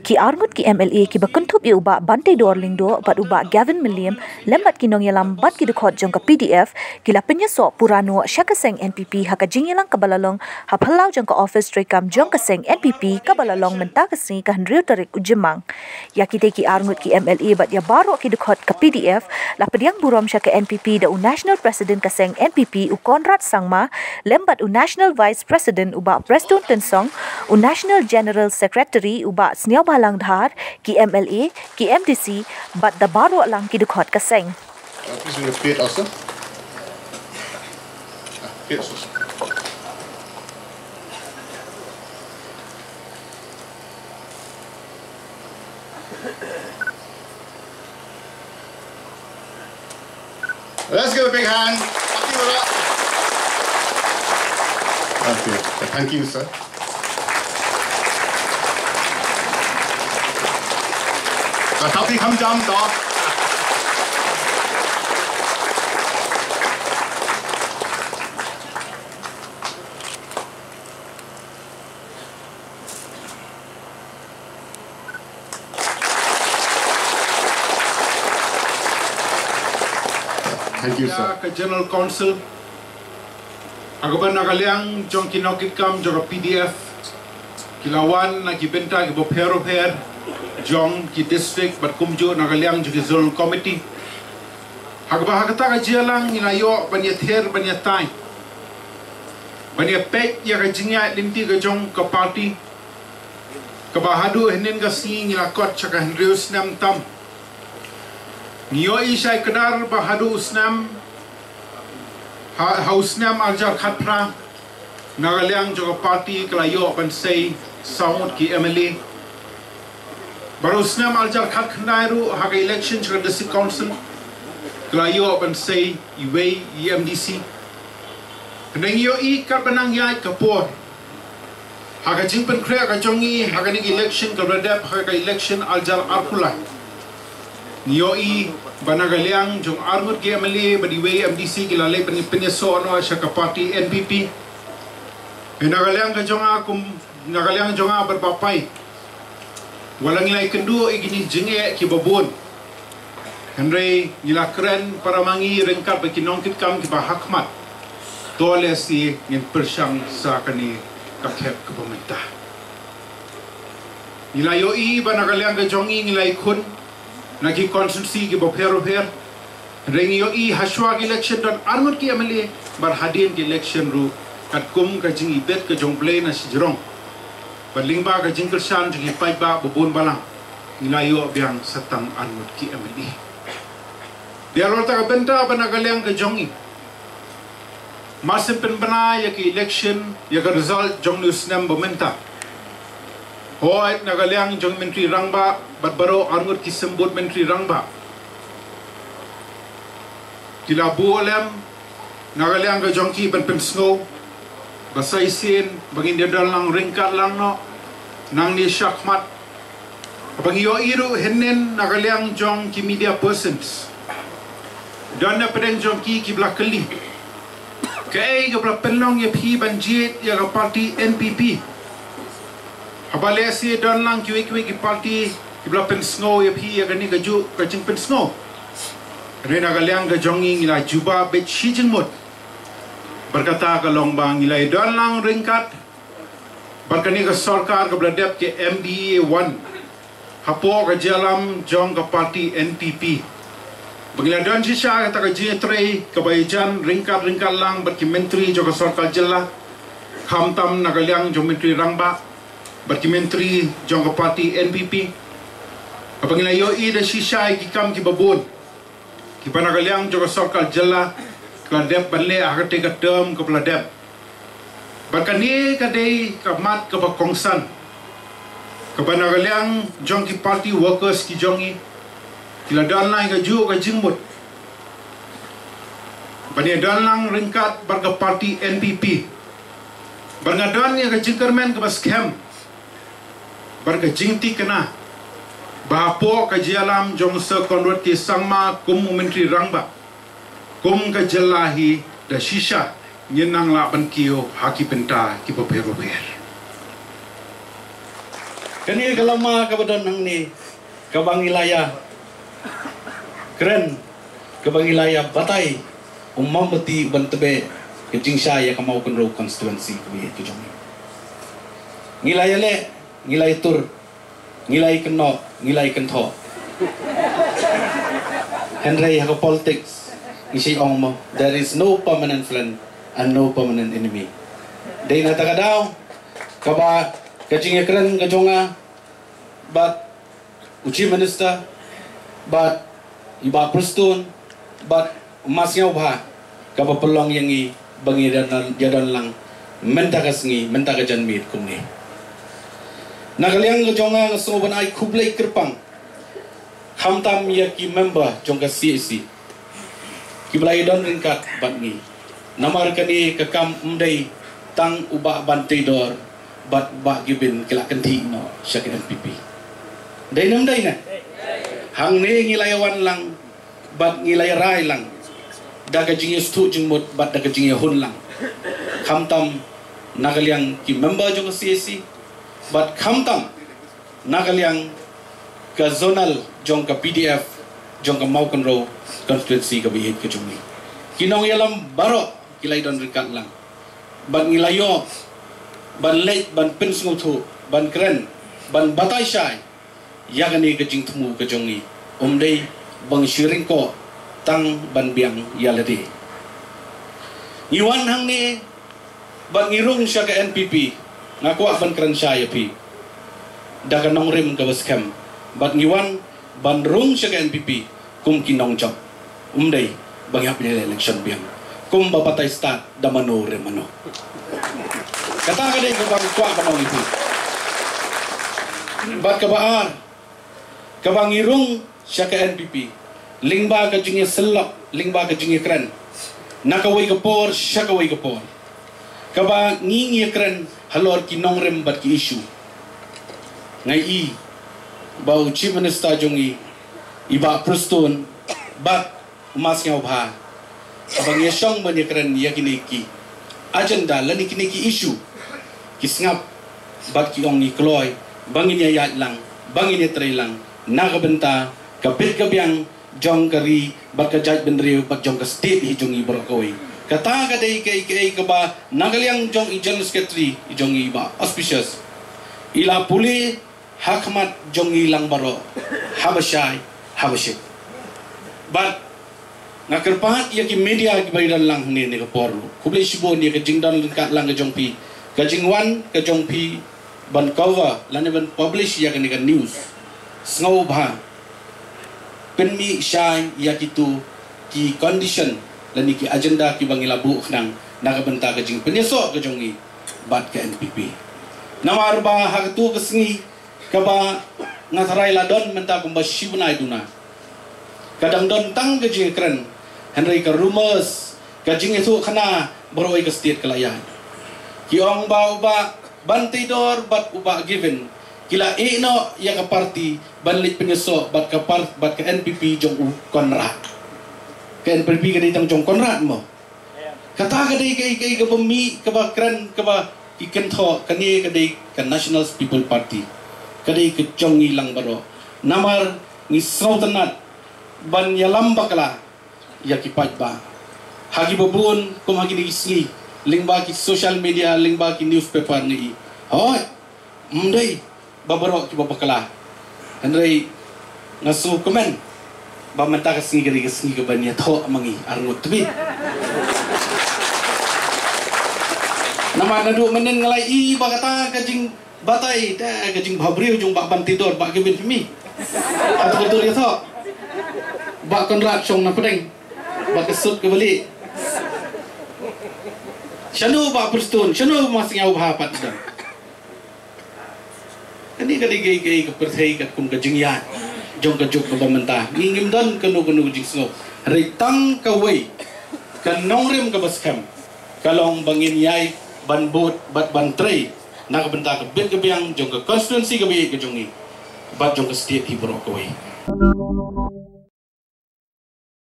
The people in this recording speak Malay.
Ki arngut ki MLA ki bakuntup i uba Bante Dorling do bat uba Gavin William lembat ki nong yalam bat ki dukot jong ka PDF ki la penyeso purano Syakaseng NPP haka jingyalang kabalalong haphalau jong ka office trekam jong kaseng NPP kabalalong menta kasni ka hendriu tarik ujemang ya ki te ki arngut ki MLA bat ya baro ki dukot ka PDF la pediang burom syaka NPP da u National President kaseng NPP u Conrad Sangma lembat u National Vice President uba Preston Tensong u National General Secretary uba Sniaw Balang Dhar ki MLA ki MDC bat da baro lang ki dukot kaseng. Please repeat also. Let's give a big hand. Okay, thank you, sir. Tapi kham jam do. Thank you, sir. General Council, agaban nagaliang jong kinokit kam jong PDF, kilawan na kibenta kibo pero jong ki district bat kumjo nagaliang jong zone committee. Agba hagata ka jialang inayo banya ther banya time. Banya pek ya ka jingya limti ka jong ka party. Kabahadu hinin ka sing ilakot chaka Hendrius nam tam. Niyo isay kadar bahadu usnam hausnam aljar khatra nagaliang jo party kalayo pan say sound ki MLA barusnam aljar khat khnairu haga election jo district council kalayo pan say iway MDC nangyo I karbanang yai kapor haga jingpan kre ka jongi haga ning election ka radap haga election aljar arpula Niyo I banagaliang jong armut ki MLA badiway MDC kilale penyeso ano syaka party NPP nagaliang ka jong akum nagaliang jong berbapay walang ilay kendu igini jenge ki babon Henry nila keren para mangi rengkat bekinongkit kam ki bahakmat tole si ngin persyang sa kani kakhep ke pemerintah nilai I banagaliang ka jongi nilai kun nagi konstitusi ki bopero rengi I haswa election dan armut ki MLA berhadin ki election ru kat kum ka jing ibet ka jong play na si jerong berlingba ka jing kersan jing pai ba bobon balang nilayo biang satang armut ki MLA dia rota ka benta banagaliang ka jongi masim penbana ya ki election ya ka result jong news nam bomenta Hoy nagaliang jong menteri rangba batbaro arngut ki sembut menteri rangba kilabu olem nagaliang ka jong ki ban pensno basai sin bangin dia dalang ringkat lang no nang ni syakmat bangiyo iru hennen nagaliang jong ki media persons dan na pedeng jong ki blakeli kai ga bla penlong ye phi banjit ya ka party NPP Habale si don lang kiwi ki party kibla pensno ya phi ya gani gaju kaching pensno rena galiang ga jongi ngila juba bet shijingmut berkata ka longbang ngila don lang ringkat berkani ka sarkar ka bladep ke MDA 1 hapo ka jalam jong ka party NPP bangila don si sya ka J3 ka bayan ringkat lang berki menteri jo ka sarkar jella khamtam nagaliang jo menteri rangba Berkimenteri jong ke parti NPP apabila yoi da shisha ki kam ki babon ki panagaliang jong sarkal jalla kadep balle agate ka term ke pladep bakani kadai ka mat ka bakongsan ke panagaliang jong ki party workers ki jongi kila dan lai ka ju ka jingmut bani dan lang ringkat barga parti NPP barngadan ya ka jingkermen ka baskem barga jingti kena bahapo kajialam jong se konwat ki sangma kum menteri rangba kum ka jelahi da shisha nyenang la ban kio haki penta ki papero per kani kalama ka badon nang ni ka bangilaya keren ka bangilaya batay umamati bantebe ke jingsha ya ka mau kenro constituency ko ye ke jongi ngilaya le ngilay tur ngilay kenno ngilay kentho Henry hako politics isi ong mo there is no permanent friend and no permanent enemy. Day na takadaw, kaba kajing ekran kajonga, but uchi minister, but iba prustun, but masnya ubah, kaba pelong yang i bangi jadan lang, mentakas ngi, mentakajan mit kumni. Nakaliang kajonga ngasoban ay kublay kerpang, hamtam yaki member jongka CAC, kiblay don ringkat bat ngi. Namar kani kekam umday tang ubah bantai dor bat ba gibin kila kenti no syak NPP. Day namday na. Hang ne ngilayawan lang bat ngilay rai lang. Daga jing stu jing mut bat daga jing hun lang. Khamtam nagaliang ki member jong CAC bat khamtam nagaliang ka zonal jong ka PDF jong ka Maukenro constituency ka bihit ka jong ni. Kinong yalam baro kilay don ringkat lang ban ngilayo ban late ban pins ngutu ban kren ban batay syai yagani kajing temu kajongi umdei bang shiring ko tang ban biang yaladi iwan hang ni ban ngirung sya ka NPP ngaku ban kren syai pi daga nong rim ka baskem ban ngiwan ban rung sya ka NPP kum kinong job umdei bang hap ni election biang kum bapatay start damano remano. Kata ka din kung kuha ka mong ito. Ba't kabaar? Kabangirong siya ka NPP. Lingba ka jingya selok, lingba ka jingya kren. Nakaway ka por, siya kaway ka por. Kaba ngingi kren, halor kinong rem bat ki issue. Ngay i, bau chief minister jongi, iba prustun, bat umas nga ubha. Abang yasong man yakran yakiniki agenda lani kiniki issue kisngap bat ki ong ni kloy bangin ya yat lang bangin ya tray lang nakabenta kapit kabyang jong kari bat ka judge bendri bat jong ka state hi jong ibrakoy kata ka day kay ka ba nagaliang jong i general secretary jong iba auspicious ila puli hakmat jong ilang baro habashay but ngakerpahat ya ki media ki bayran lang ni ka porlo kublay sibo ni ka jingdan ka lang ka jongpi ka jingwan ka jongpi ban cover lan ban publish ya ka news sngow ba penmi shay ya kitu ki condition lan ki agenda ki bangilabu nang nakabenta ka jing penyeso ka jongi bat ka NPP namar ba hagtu kasngi ka ba ngatharay ladon menta kumba shibunay duna kadang don tang ka jing kren Henry ka rumors kajing itu kana boroi ka state kalayan kiong ba uba bantidor bat uba given kila ino ya ka party banlit penyeso bat ka NPP jong konrad ka NPP ka ditang jong konrad mo kata ka day kay ka bumi ka ba kran ka ba ikentho kani ka day ka National People Party ka day ka jong ilang baro namar ni sautanat ban yalam bakla yakipat ba hagi babun kum hagi digisli lingba ki social media lingba ki newspaper ni hoy mday babaro ki babakala Henry ngasu komen ba menta ka singi ka banya tho mangi arngot tbi nama nadu menen ngalai i ba kata kajing batai da kajing bhabriu jung ba bantidor ba gebin mi atau betul ya tho ba konrad song na pedeng ba kesut ke balik syanu ba prustun syanu masing au bhapat dah kani gay ke perthai kat kum kajingyan jong ka juk ba mentah ngim don kanu jing so ritang ka wei kan nongrem ka baskam kalong bangin yai ban bot bat ban tray nak benta ka bit ka biang jong ka constituency ka bi ka jongi bat jong ka state hi bro ka wei